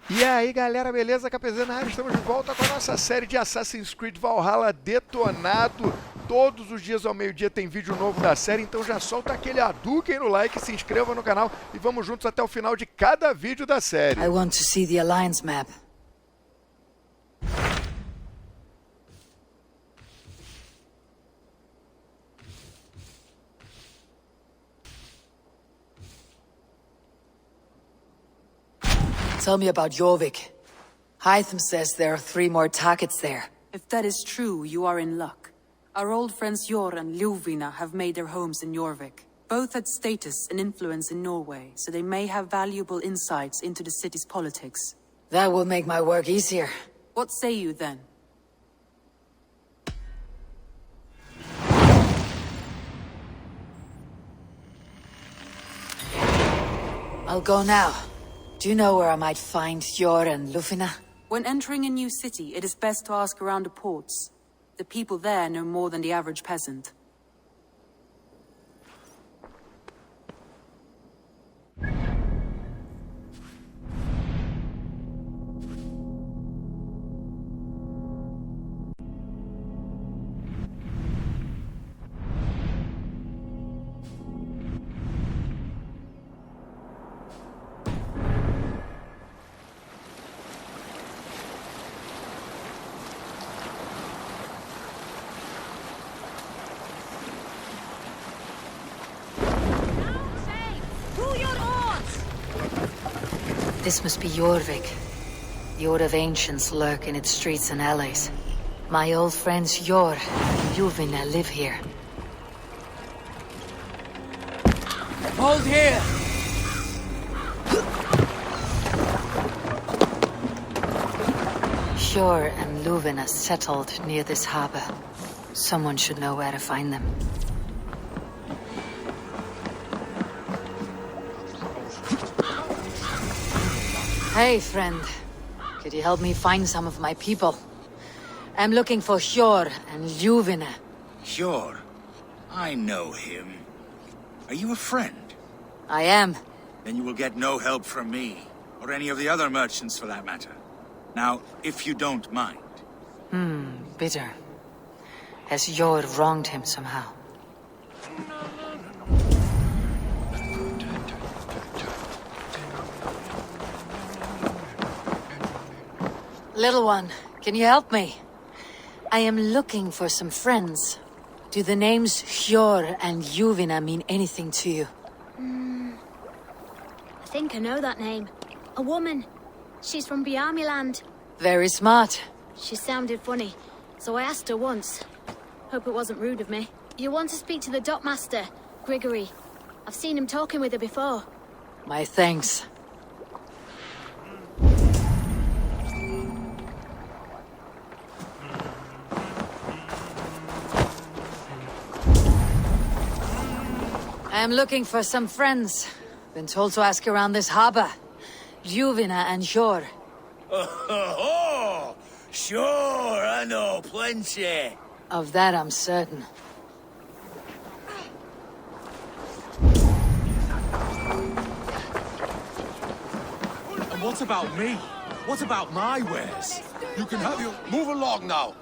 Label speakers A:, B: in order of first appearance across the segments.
A: E aí galera, beleza? KPZ na área, estamos de volta com a nossa série de Assassin's Creed Valhalla detonado. Todos os dias ao meio-dia tem vídeo novo da série, então já solta aquele Hadouken no like, se inscreva no canal e vamos juntos até o final de cada vídeo da série.
B: I want to see the Alliance map. Tell me about Jorvik. Hytham says there are 3 more targets there.
C: If that is true, you are in luck. Our old friends Jor and Ljuvina have made their homes in Jorvik. Both had status and influence in Norway, so they may have valuable insights into the city's politics.
B: That will make my work easier.
C: What say you then?
B: I'll go now. Do you know where I might find Jor and Ljuvina?
C: When entering a new city, it is best to ask around the ports. The people there know more than the average peasant.
B: This must be Jorvik. The Order of Ancients lurk in its streets and alleys. My old friends Jor and Ljuvina live here.
D: Hold here!
B: Jor and Ljuvina settled near this harbor. Someone should know where to find them. Hey, friend. Could you help me find some of my people? I'm looking for Jor and Ljuvina.
E: Sure. I know him. Are you a friend?
B: I am.
E: Then you will get no help from me, or any of the other merchants for that matter. Now, if you don't mind.
B: Bitter. Has Jor wronged him somehow? Little one, can you help me? I am looking for some friends. Do the names Jor and Ljuvina mean anything to you?
F: I think I know that name. A woman. She's from Biamiland.
B: Very smart.
F: She sounded funny, so I asked her once. Hope it wasn't rude of me. You want to speak to the dockmaster, Grigory. I've seen him talking with her before.
B: My thanks. I am looking for some friends. Been told to ask around this harbor. Ljuvina and Jor.
D: Oh, sure, I know plenty.
B: Of that I'm certain.
G: And what about me? What about my wares?
H: You can have your... Move along now.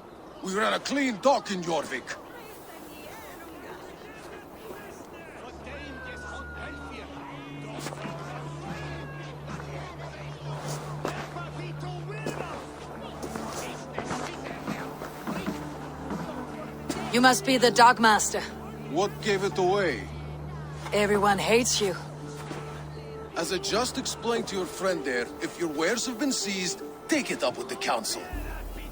H: We ran a clean dock in Jorvik.
B: You must be the Dogmaster.
H: What gave it away?
B: Everyone hates you.
H: As I just explained to your friend there, if your wares have been seized, take it up with the council.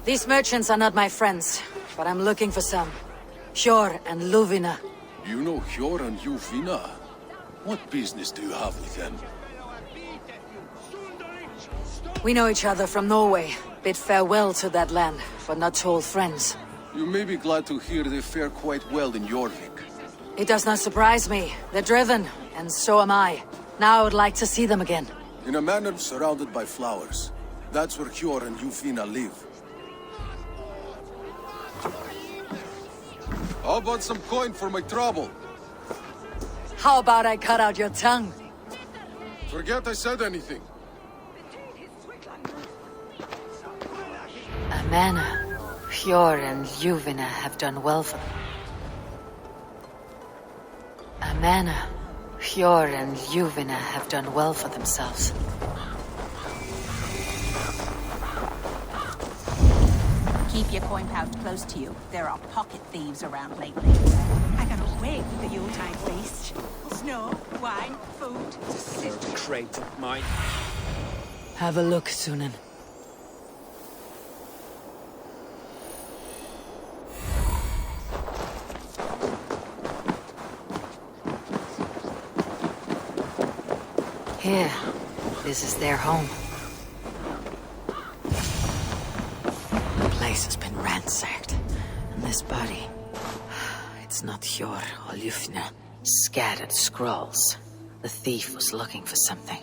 B: These merchants are not my friends, but I'm looking for some. Jor and Ljuvina.
H: You know Jor and Ljuvina? What business do you have with them?
B: We know each other from Norway. Bid farewell to that land, but not to old friends.
H: You may be glad to hear they fare quite well in Jorvik.
B: It does not surprise me. They're driven, and so am I. Now I would like to see them again.
H: In a manor surrounded by flowers. That's where Jor and Ljuvina live. How about some coin for my trouble?
B: How about I cut out your tongue?
H: Forget I said anything.
B: Amana, Hjor, and Ljuvina have done well for them. Amana, Hjor, and Ljuvina have done well for themselves.
I: Keep your coin pouch close to you. There are pocket thieves around lately. I got a wig for the Yuletide feast. Snow, wine, food.
D: It's a little crate of mine.
B: Have a look, Sunan. Here, this is their home. The place has been ransacked, and this body, it's not Hjor or Ljufna. Scattered scrolls. The thief was looking for something.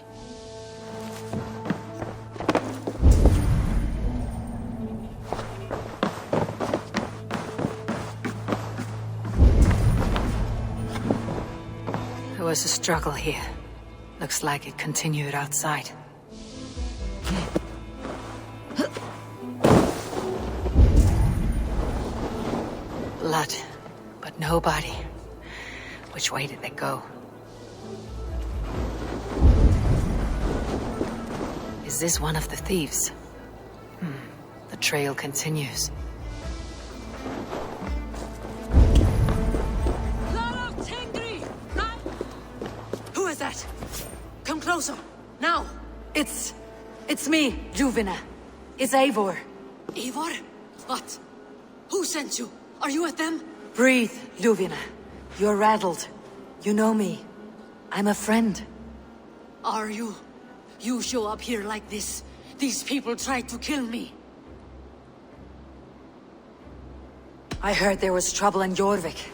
B: There was a struggle here. Looks like it continued outside. Blood, but no body. Which way did they go? Is this one of the thieves? The trail continues. Who is that? Come closer, now! It's me, Ljuvina. It's Eivor.
J: Eivor? What? Who sent you? Are you with them?
B: Breathe, Ljuvina. You're rattled. You know me. I'm a friend.
J: Are you? You show up here like this. These people tried to kill me.
B: I heard there was trouble in Jorvik.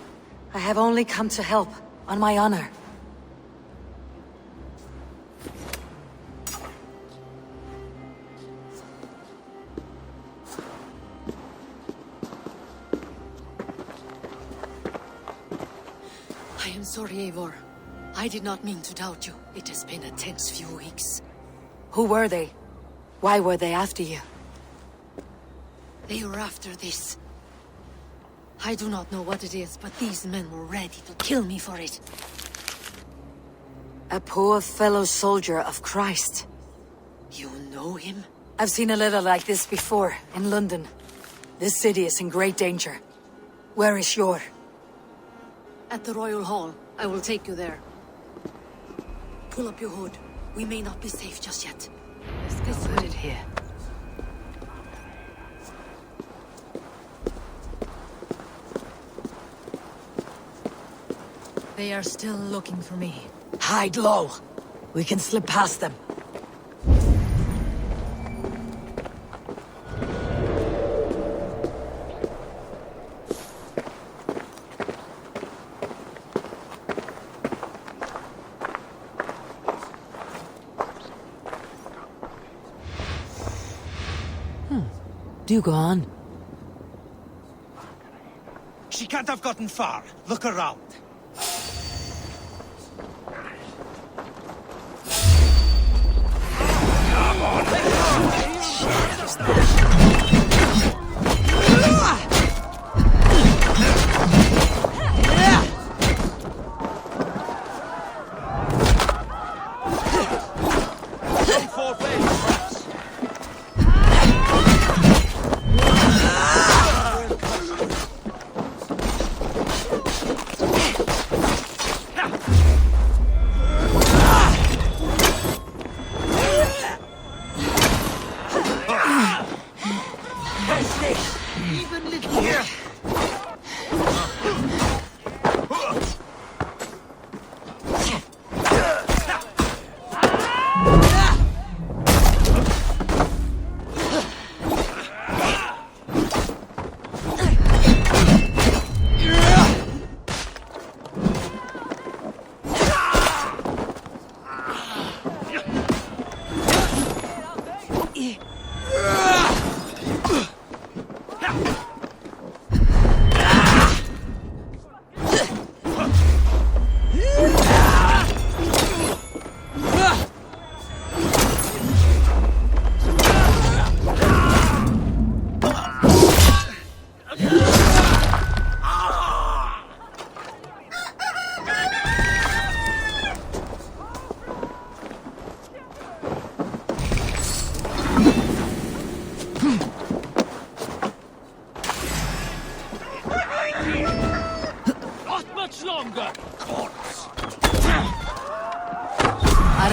B: I have only come to help, on my honor.
J: I am sorry, Eivor. I did not mean to doubt you. It has been a tense few weeks.
B: Who were they? Why were they after you?
J: They were after this. I do not know what it is, but these men were ready to kill me for it.
B: A poor fellow soldier of Christ.
J: You know him?
B: I've seen a little like this before, in London. This city is in great danger. Where is Hjor?
J: At the Royal Hall. I will take you there. Pull up your hood. We may not be safe just yet.
B: Let's put it here.
J: They are still looking for me.
B: Hide low. We can slip past them. Do go on.
G: She can't have gotten far. Look around.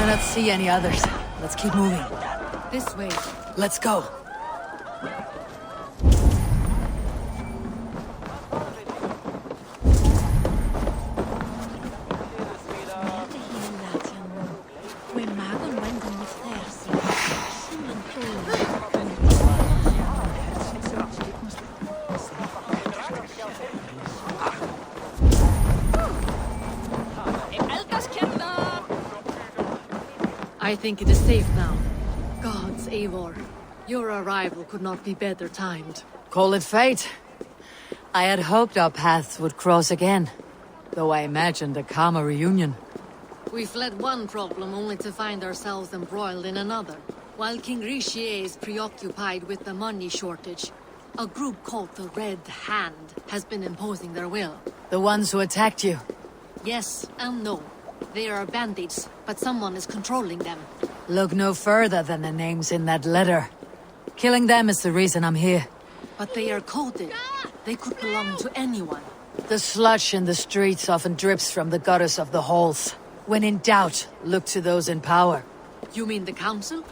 J: do not see any others. Let's keep moving. This way. Let's go.
K: I think it is safe now. Gods, Eivor. Your arrival could not be better timed.
J: Call it fate. I had hoped our paths would cross again, though I imagined a calmer reunion.
K: We fled one problem only to find ourselves embroiled in another. While King Rishi is preoccupied with the money shortage, a group called the Red Hand has been imposing their will.
J: The ones who attacked you?
K: Yes and no. They are bandits, but someone is controlling them.
J: Look no further than the names in that letter. Killing them is the reason I'm here.
K: But they are coded. They could belong to anyone.
J: The sludge in the streets often drips from the gutters of the halls. When in doubt, look to those in power.
K: You mean the council?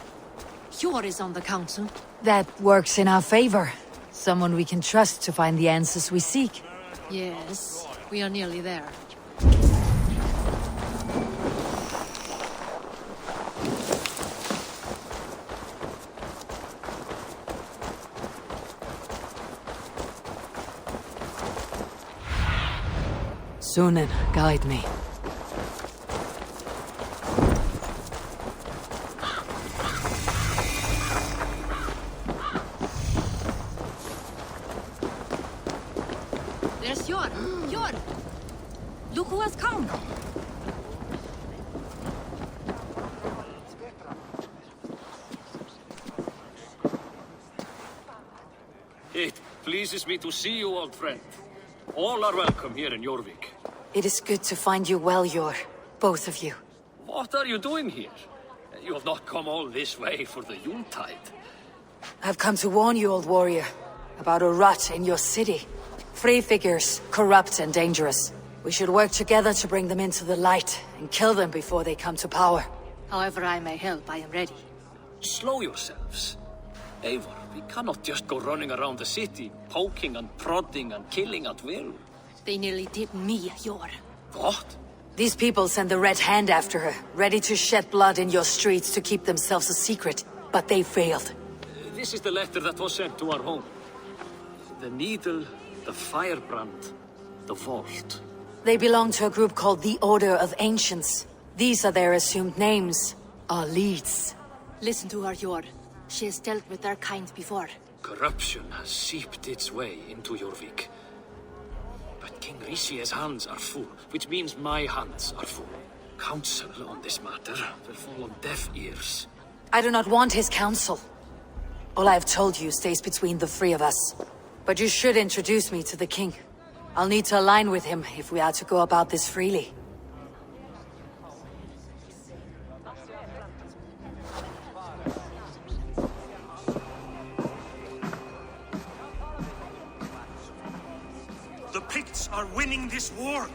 K: Hjor is on the council.
J: That works in our favor. Someone we can trust to find the answers we seek.
K: Yes, we are nearly there.
J: Sunan, guide me.
K: There's Hjor! Hjor! Look who has come!
L: It pleases me to see you, old friend. All are welcome here in Jorvik.
J: It is good to find you well, Yor. Both of you.
L: What are you doing here? You have not come all this way for the Yuletide.
J: I've come to warn you, old warrior, about a rot in your city. Free figures, corrupt and dangerous. We should work together to bring them into the light and kill them before they come to power.
K: However I may help, I am ready.
L: Slow yourselves. Eivor, we cannot just go running around the city, poking and prodding and killing at will.
K: They nearly did me, Hjor.
L: What?
J: These people send the Red Hand after her, ready to shed blood in your streets to keep themselves a secret. But they failed.
L: This is the letter that was sent to our home. The needle, the firebrand, the vault.
J: They belong to a group called the Order of Ancients. These are their assumed names. Our leads.
K: Listen to her, Hjor. She has dealt with their kind before.
L: Corruption has seeped its way into Jorvik. But King Rishi's hands are full, which means my hands are full. Counsel on this matter will fall on deaf ears.
J: I do not want his counsel. All I have told you stays between the three of us. But you should introduce me to the king. I'll need to align with him if we are to go about this freely.
M: The Picts are winning this war.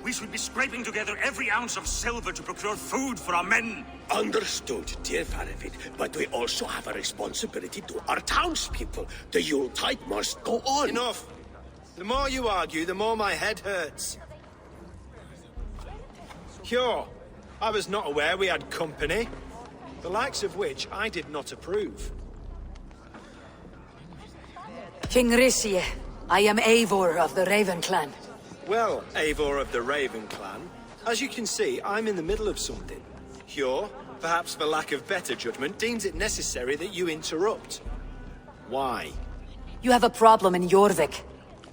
M: We should be scraping together every ounce of silver to procure food for our men.
N: Understood, dear Faravid, but we also have a responsibility to our townspeople. The Yuletide must go on.
O: Enough! The more you argue, the more my head hurts. Hjor, I was not aware we had company, the likes of which I did not approve.
J: King Rishi, I am Eivor of the Raven Clan.
O: Well, Eivor of the Raven Clan, as you can see, I'm in the middle of something. Hjor, perhaps for lack of better judgment, deems it necessary that you interrupt. Why?
J: You have a problem in Jorvik.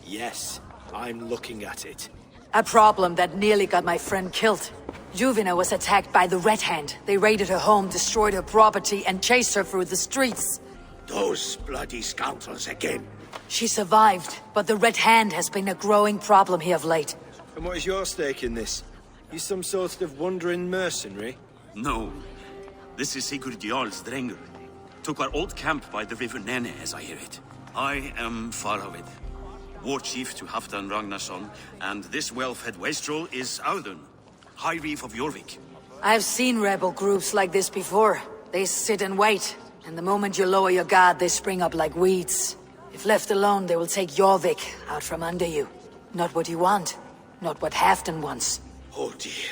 O: Yes, I'm looking at it.
J: A problem that nearly got my friend killed. Juvina was attacked by the Red Hand. They raided her home, destroyed her property, and chased her through the streets.
N: Those bloody scoundrels again.
J: She survived, but the Red Hand has been a growing problem here of late.
O: And what is your stake in this? You some sort of wandering mercenary?
M: No. This is Sigurd Jarl's Drengr. Took our old camp by the river Nene, as I hear it. I am Faravid, war chief to Halfdan Ragnarsson, and this whelf head wastrel is Audun, High Reef of Jorvik.
J: I've seen rebel groups like this before. They sit and wait, and the moment you lower your guard, they spring up like weeds. If left alone, they will take Jorvik out from under you. Not what you want, not what Halfdan wants.
N: Oh dear.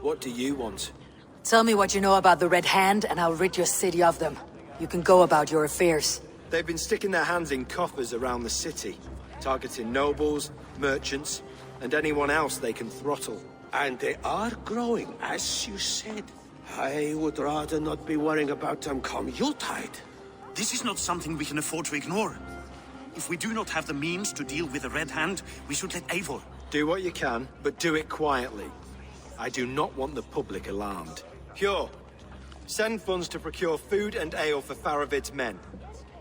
O: What do you want?
J: Tell me what you know about the Red Hand, and I'll rid your city of them. You can go about your affairs.
O: They've been sticking their hands in coffers around the city, targeting nobles, merchants, and anyone else they can throttle.
N: And they are growing, as you said. I would rather not be worrying about them come Yuletide.
M: This is not something we can afford to ignore. If we do not have the means to deal with the Red Hand, we should let Eivor.
O: Do what you can, but do it quietly. I do not want the public alarmed. Pure, send funds to procure food and ale for Faravid's men.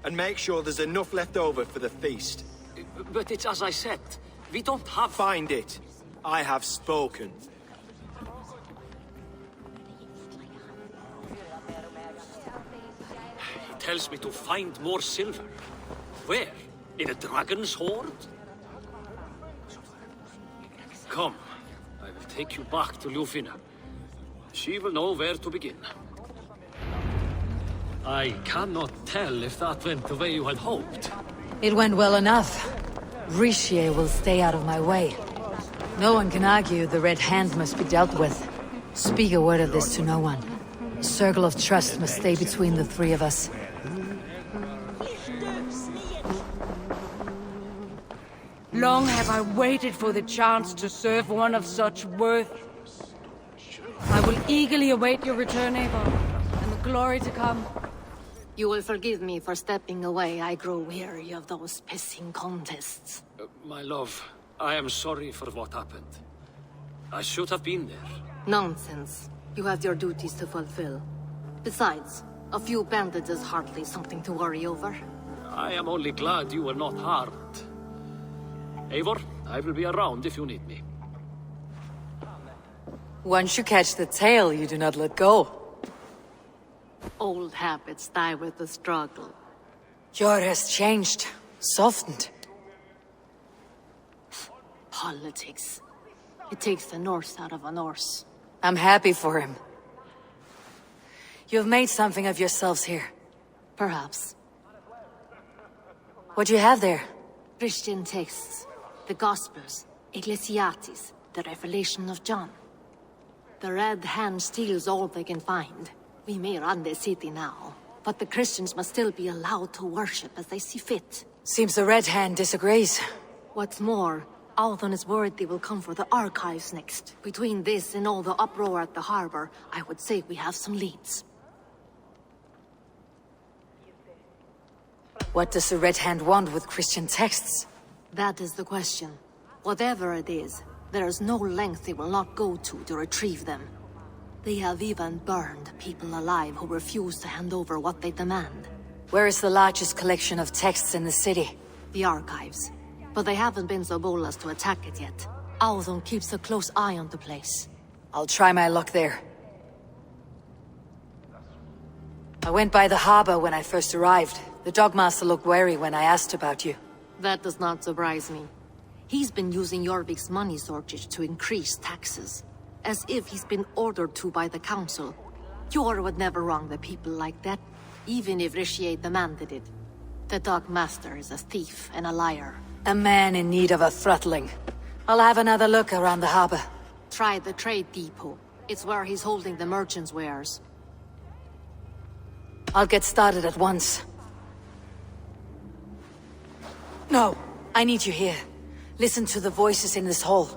O: And make sure there's enough left over for the feast.
L: But it's as I said. We don't have...
O: Find it. I have spoken.
L: He tells me to find more silver. Where? In a dragon's hoard? Come. I will take you back to Ljufina. She will know where to begin. I cannot tell if that went the way you had hoped.
J: It went well enough. Rishi will stay out of my way. No one can argue the Red Hand must be dealt with. Speak a word of this to no one. A circle of trust must stay between the three of us.
P: Long have I waited for the chance to serve one of such worth. I will eagerly await your return, Eivor, and the glory to come.
K: You will forgive me for stepping away. I grow weary of those pissing contests.
L: My love, I am sorry for what happened. I should have been there.
K: Nonsense. You have your duties to fulfill. Besides, a few bandits is hardly something to worry over.
L: I am only glad you were not harmed. Eivor, I will be around if you need me.
J: Once you catch the tail, you do not let go.
K: Old habits die with the struggle.
J: Jor has changed, softened.
K: Politics. It takes the Norse out of a Norse.
J: I'm happy for him. You've made something of yourselves here.
K: Perhaps.
J: What do you have there?
K: Christian texts. The Gospels. Ecclesiastes. The Revelation of John. The Red Hand steals all they can find. We may run the city now, but the Christians must still be allowed to worship as they see fit.
J: Seems the Red Hand disagrees.
K: What's more, Althon is worried they will come for the archives next. Between this and all the uproar at the harbor, I would say we have some leads.
J: What does the Red Hand want with Christian texts?
K: That is the question. Whatever it is, there is no length they will not go to retrieve them. They have even burned people alive who refuse to hand over what they demand.
J: Where is the largest collection of texts in the city?
K: The archives. But they haven't been so bold as to attack it yet. Althon keeps a close eye on the place.
J: I'll try my luck there. I went by the harbor when I first arrived. The Dogmaster looked wary when I asked about you.
K: That does not surprise me. He's been using Jorvik's money shortage to increase taxes. As if he's been ordered to by the council. Jor would never wrong the people like that, even if Rishi demanded it. The Dogmaster is a thief and a liar.
J: A man in need of a throttling. I'll have another look around the harbor.
K: Try the trade depot. It's where he's holding the merchants' wares.
J: I'll get started at once. No, I need you here. Listen to the voices in this hall.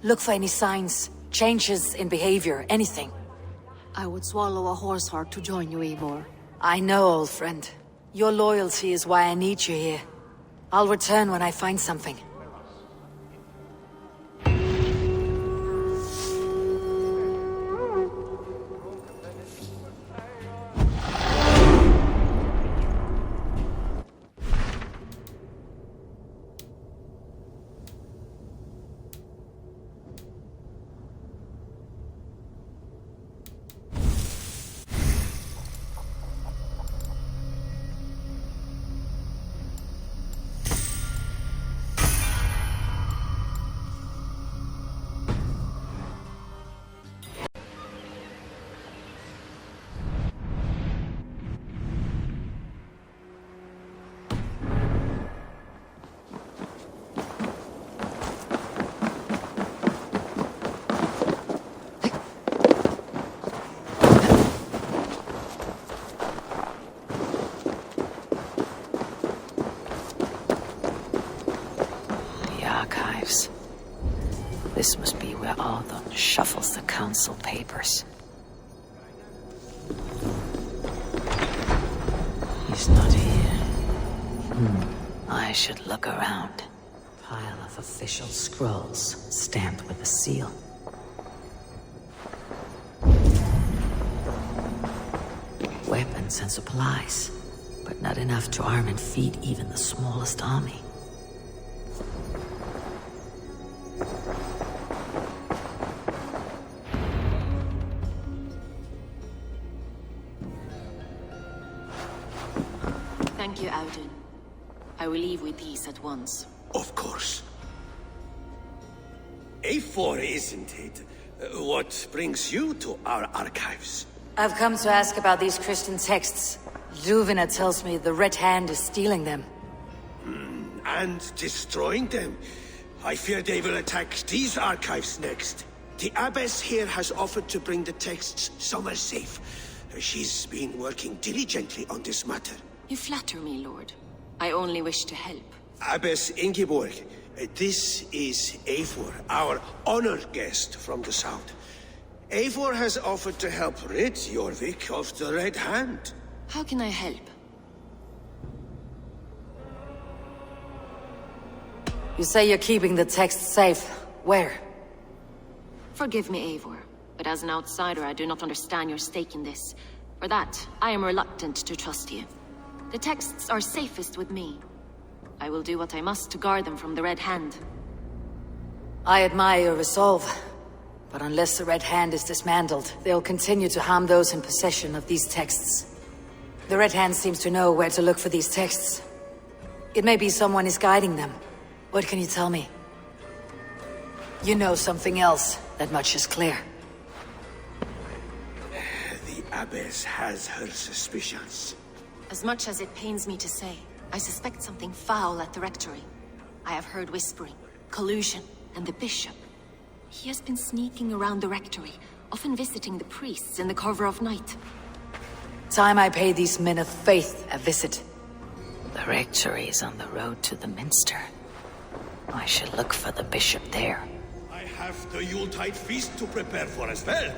J: Look for any signs, changes in behavior, anything.
K: I would swallow a horse heart to join you, Eivor.
J: I know, old friend. Your loyalty is why I need you here. I'll return when I find something.
B: shuffles the council papers. He's not here. I should look around. Pile of official scrolls, stamped with a seal. Weapons and supplies, but not enough to arm and feed even the smallest army.
Q: Thank you, Audun. I will leave with these at once.
N: Of course. A4, isn't it? What brings you to our archives?
J: I've come to ask about these Christian texts. Luvina tells me the Red Hand is stealing them.
N: And destroying them. I fear they will attack these archives next. The Abbess here has offered to bring the texts somewhere safe. She's been working diligently on this matter.
Q: You flatter me, Lord. I only wish to help.
N: Abbess Ingeborg, this is Eivor, our honored guest from the south. Eivor has offered to help rid Jorvik of the Red Hand.
Q: How can I help?
J: You say you're keeping the texts safe. Where?
Q: Forgive me, Eivor, but as an outsider I do not understand your stake in this. For that, I am reluctant to trust you. The texts are safest with me. I will do what I must to guard them from the Red Hand.
J: I admire your resolve. But unless the Red Hand is dismantled, they'll continue to harm those in possession of these texts. The Red Hand seems to know where to look for these texts. It may be someone is guiding them. What can you tell me? You know something else. That much is clear.
N: The Abbess has her suspicions.
Q: As much as it pains me to say, I suspect something foul at the Rectory. I have heard whispering, collusion, and the Bishop. He has been sneaking around the Rectory, often visiting the priests in the cover of night.
J: Time I pay these men of faith a visit.
B: The Rectory is on the road to the Minster. I should look for the Bishop there.
N: I have the Yuletide feast to prepare for as well.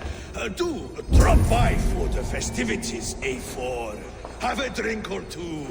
N: Do drop by for the festivities, A4. Have a drink or two.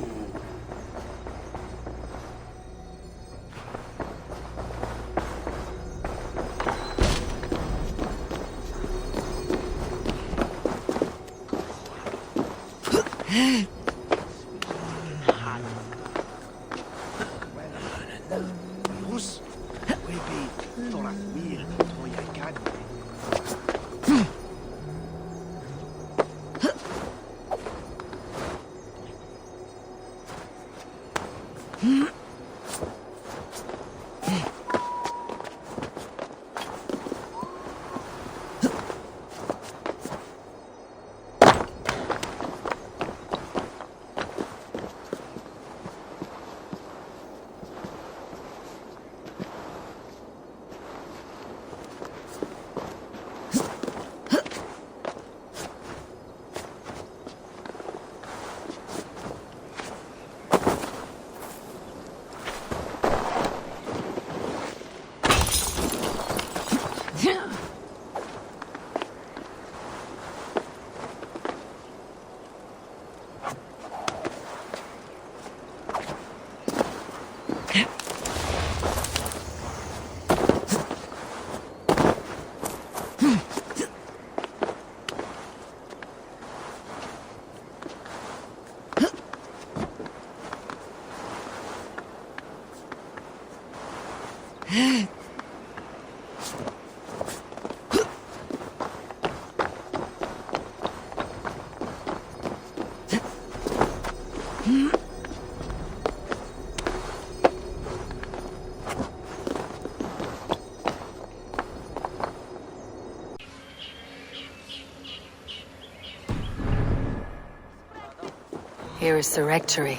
J: Here is the Rectory.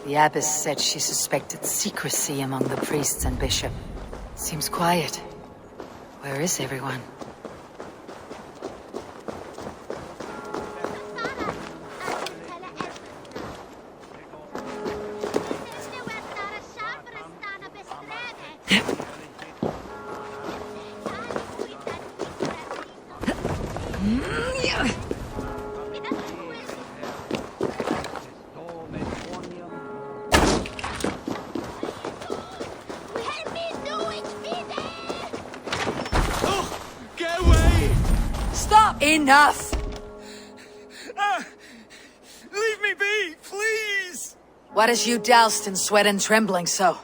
J: The Abbess said she suspected secrecy among the priests and Bishop. Seems quiet. Where is everyone?
G: Get away!
J: Stop! Enough!
G: Leave me be, please!
J: What has you doused in sweat and trembling so?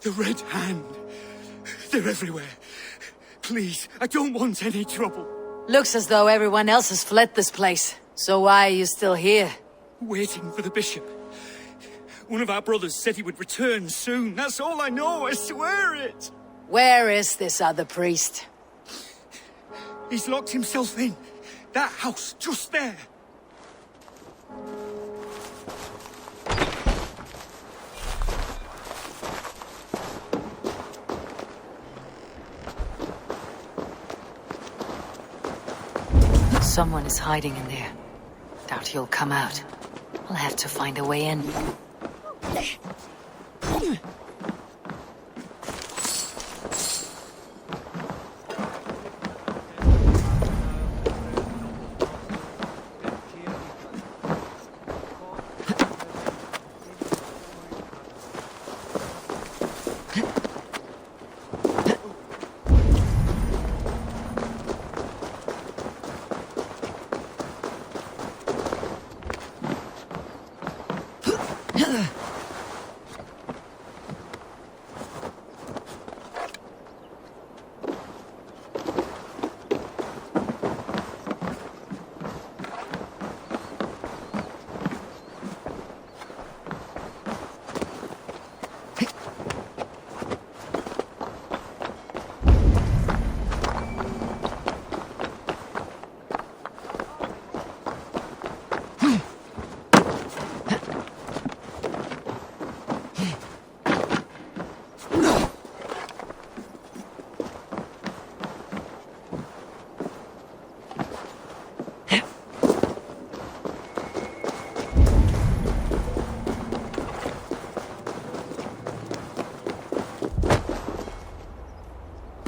G: The Red Hand. They're everywhere. Please, I don't want any trouble.
J: Looks as though everyone else has fled this place. So why are you still here?
G: Waiting for the bishop. One of our brothers said he would return soon. That's all I know, I swear it.
J: Where is this other priest?
G: He's locked himself in. That house, just there.
J: Someone is hiding in there. Doubt he'll come out. I'll have to find a way in.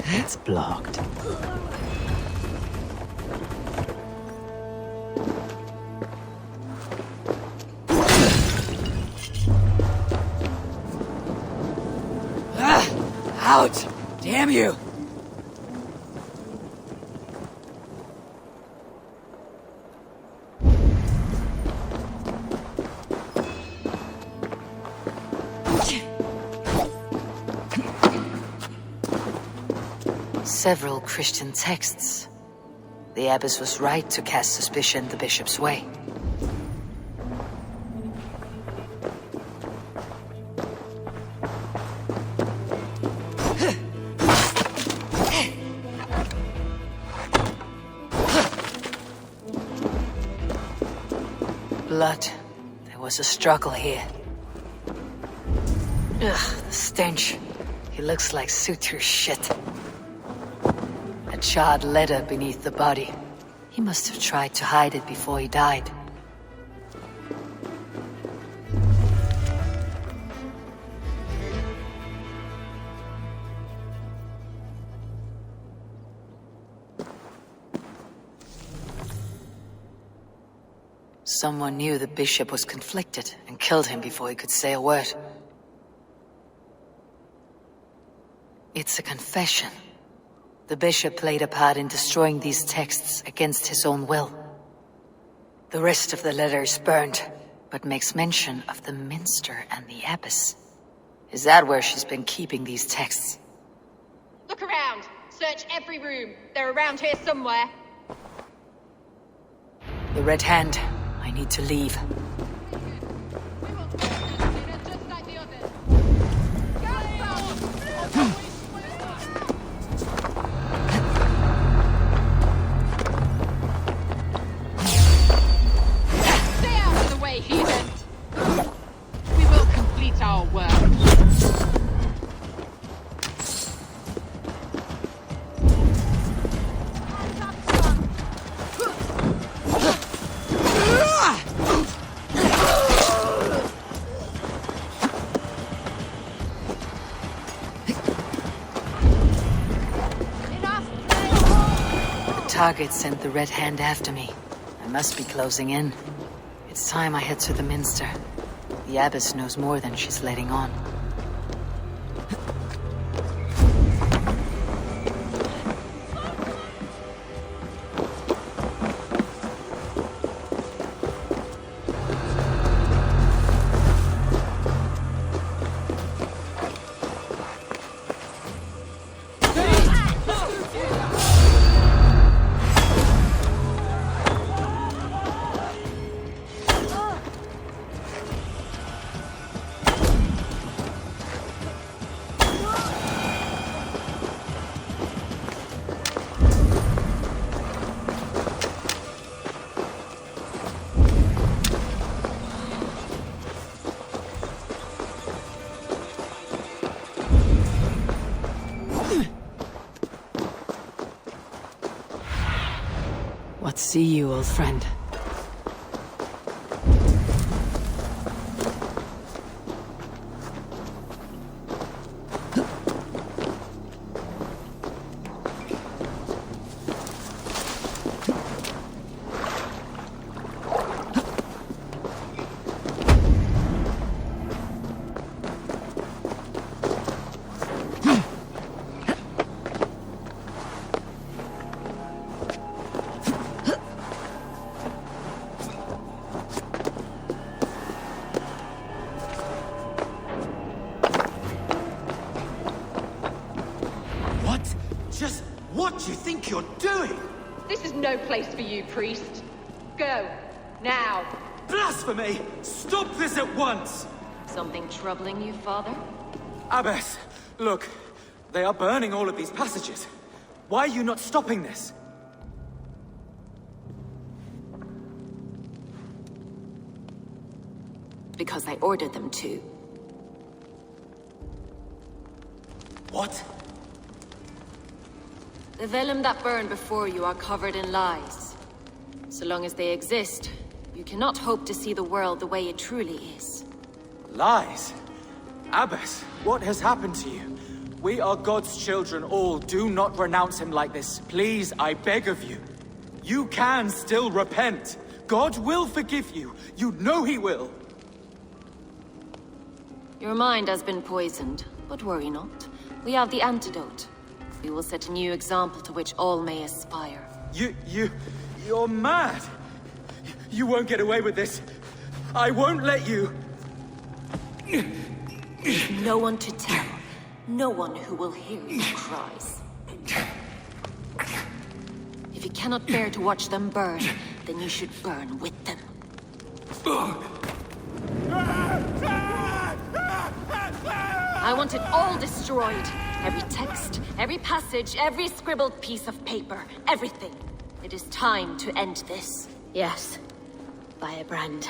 J: It's blocked. Out! Damn you! Several Christian texts. The abbess was right to cast suspicion the bishop's way. Blood. There was a struggle here. Ugh, the stench. He looks like suture shit. A charred letter beneath the body. He must have tried to hide it before he died. Someone knew the bishop was conflicted and killed him before he could say a word. It's a confession. The bishop played a part in destroying these texts against his own will. The rest of the letter is burned, but makes mention of the minster and the abbess. Is that where she's been keeping these texts?
R: Look around. Search every room. They're around here somewhere.
J: The Red Hand. I need to leave. target sent the Red Hand after me. I must be closing in. It's time I head to the Minster. The Abbess knows more than she's letting on. What see you, old friend?
N: What do you think you're doing?
R: This is no place for you, priest. Go. Now.
G: Blasphemy! Stop this at once!
Q: Something troubling you, Father?
G: Abbess, look. They are burning all of these passages. Why are you not stopping this?
Q: Because I ordered them to.
G: What?
Q: The vellum that burn before you are covered in lies. So long as they exist, you cannot hope to see the world the way it truly is.
G: Lies? Abbess, what has happened to you? We are God's children all. Do not renounce him like this. Please, I beg of you. You can still repent. God will forgive you. You know he will.
Q: Your mind has been poisoned, but worry not. We have the antidote. We will set a new example to which all may aspire.
G: You're mad! You won't get away with this. I won't let you.
Q: No one to tell. No one who will hear your cries. If you cannot bear to watch them burn, then you should burn with them. I want it all destroyed. Every text, every passage, every scribbled piece of paper. Everything. It is time to end this.
F: Yes. Firebrand.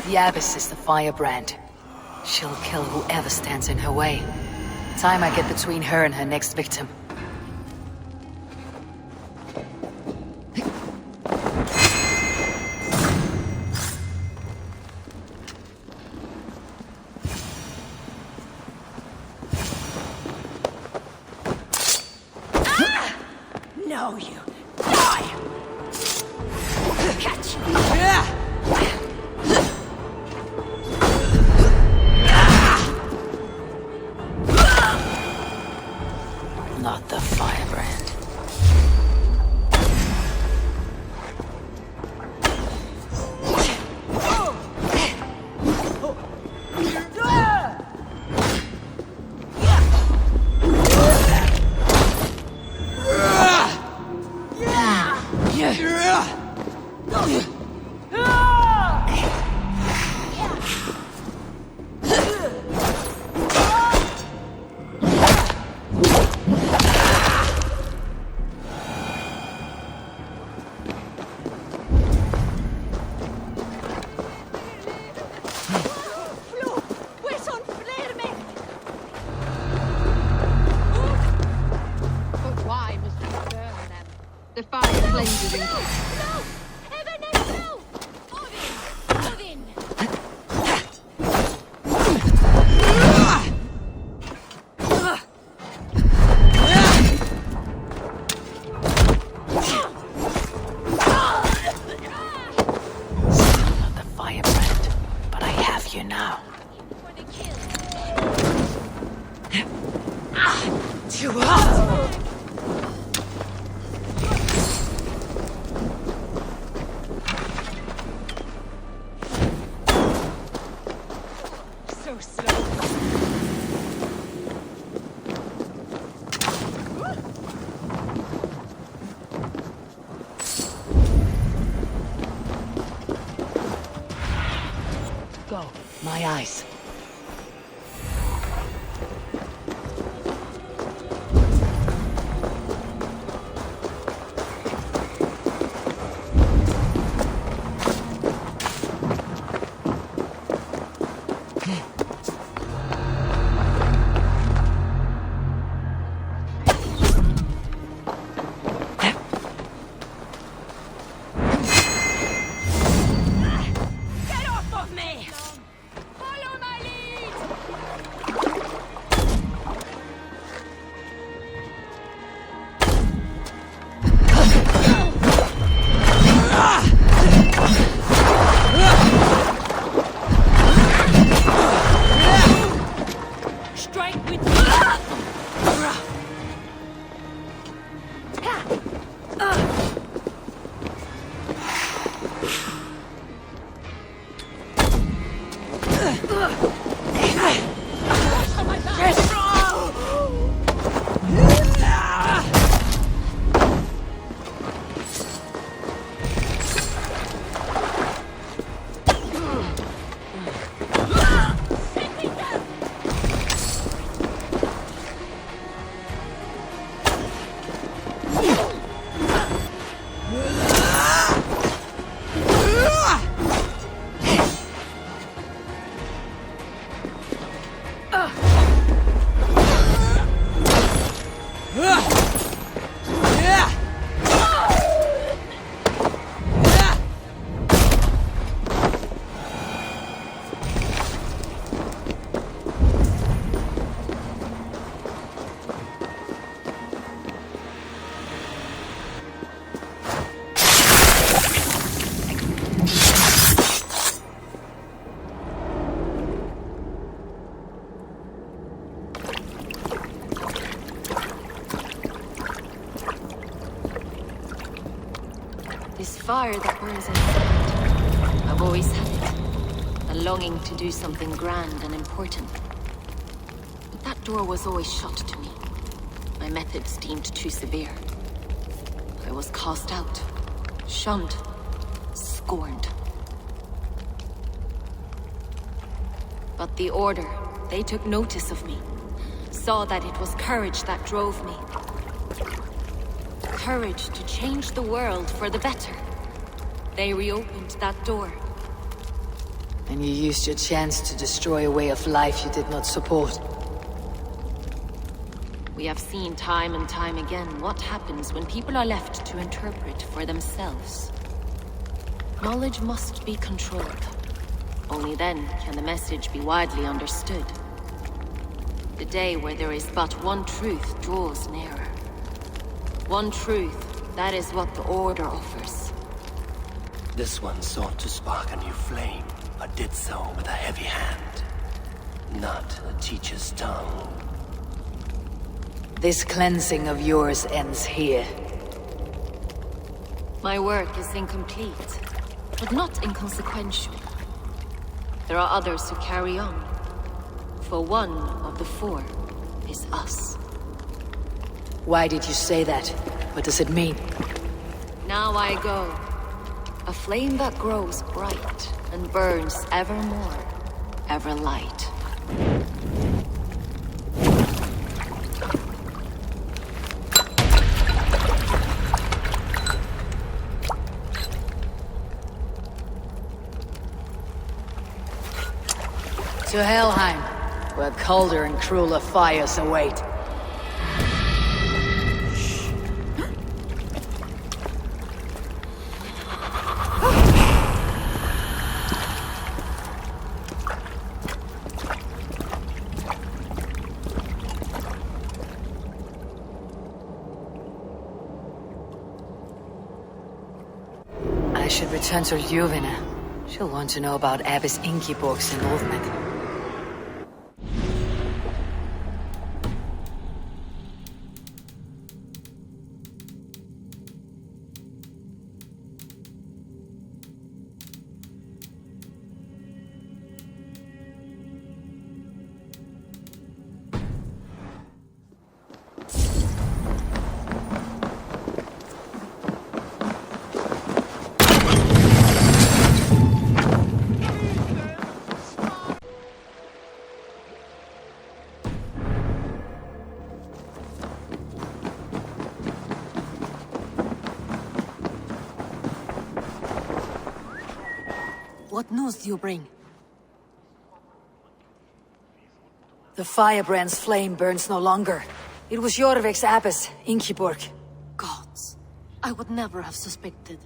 J: The Abbess is the Firebrand. She'll kill whoever stands in her way. Time I get between her and her next victim.
I: No, you die! Catch you!
J: Not the Firebrand. now. Too hot!
I: So slow.
J: Go, my eyes.
I: Get off of me! Follow my lead! Strike with
Q: This fire that burns inside. I've always had it. A longing to do something grand and important. But that door was always shut to me. My methods deemed too severe. I was cast out, shunned, scorned. But the Order, they took notice of me. Saw that it was courage that drove me. Courage to change the world for the better. They reopened that door.
J: And you used your chance to destroy a way of life you did not support.
Q: We have seen time and time again what happens when people are left to interpret for themselves. Knowledge must be controlled. Only then can the message be widely understood. The day where there is but one truth draws nearer. One truth, that is what the Order offers.
S: This one sought to spark a new flame, but did so with a heavy hand. Not a teacher's tongue.
J: This cleansing of yours ends here.
Q: My work is incomplete, but not inconsequential. There are others who carry on. For one of the four is us.
J: Why did you say that? What does it mean?
Q: Now I go. A flame that grows bright and burns ever more, ever light.
J: To Helheim, where colder and crueler fires await. I should return to Ljuvina. She'll want to know about Abbess Ingeborg's involvement.
K: What news do you bring?
J: The firebrand's flame burns no longer. It was Jorvik's abbess, Ingeborg.
K: Gods, I would never have suspected.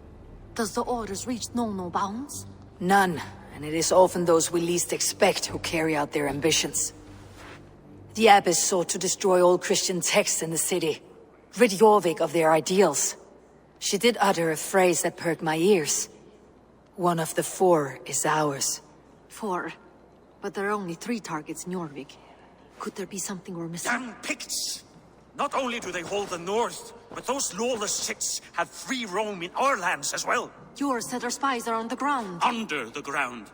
K: Does the orders reach no bounds?
J: None, and it is often those we least expect who carry out their ambitions. The abbess sought to destroy all Christian texts in the city, rid Jorvik of their ideals. She did utter a phrase that perked my ears. One of the 4 is ours.
K: 4? But there are only 3 targets in Jorvik. Could there be something we're missing?
M: Damn Picts! Not only do they hold the north, but those lawless shits have free roam in our lands as well.
K: Yours said our spies are on the ground.
M: Under the ground.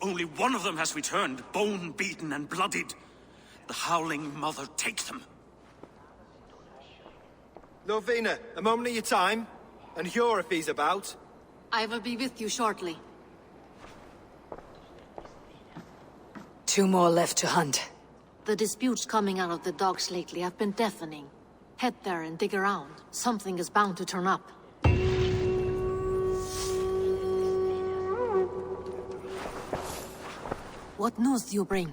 M: Only one of them has returned, bone-beaten and bloodied. The Howling Mother take them.
O: Lovina, a moment of your time. And Hjor if he's about.
K: I will be with you shortly.
J: 2 more left to hunt.
K: The disputes coming out of the docks lately have been deafening. Head there and dig around. Something is bound to turn up. What news do you bring?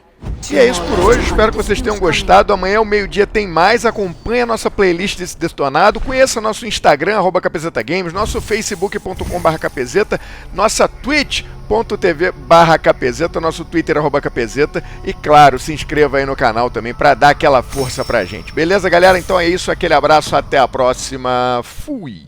A: E é isso por hoje, espero que vocês tenham gostado. Amanhã ao meio-dia tem mais. Acompanhe a nossa playlist desse Detonado. Conheça nosso Instagram, @KPZGames, nosso facebook.com/KPZ, nossa twitch.tv/KPZ, nosso Twitter @KPZ. E claro, se inscreva aí no canal também para dar aquela força pra gente. Beleza, galera? Então é isso, aquele abraço, até a próxima. Fui!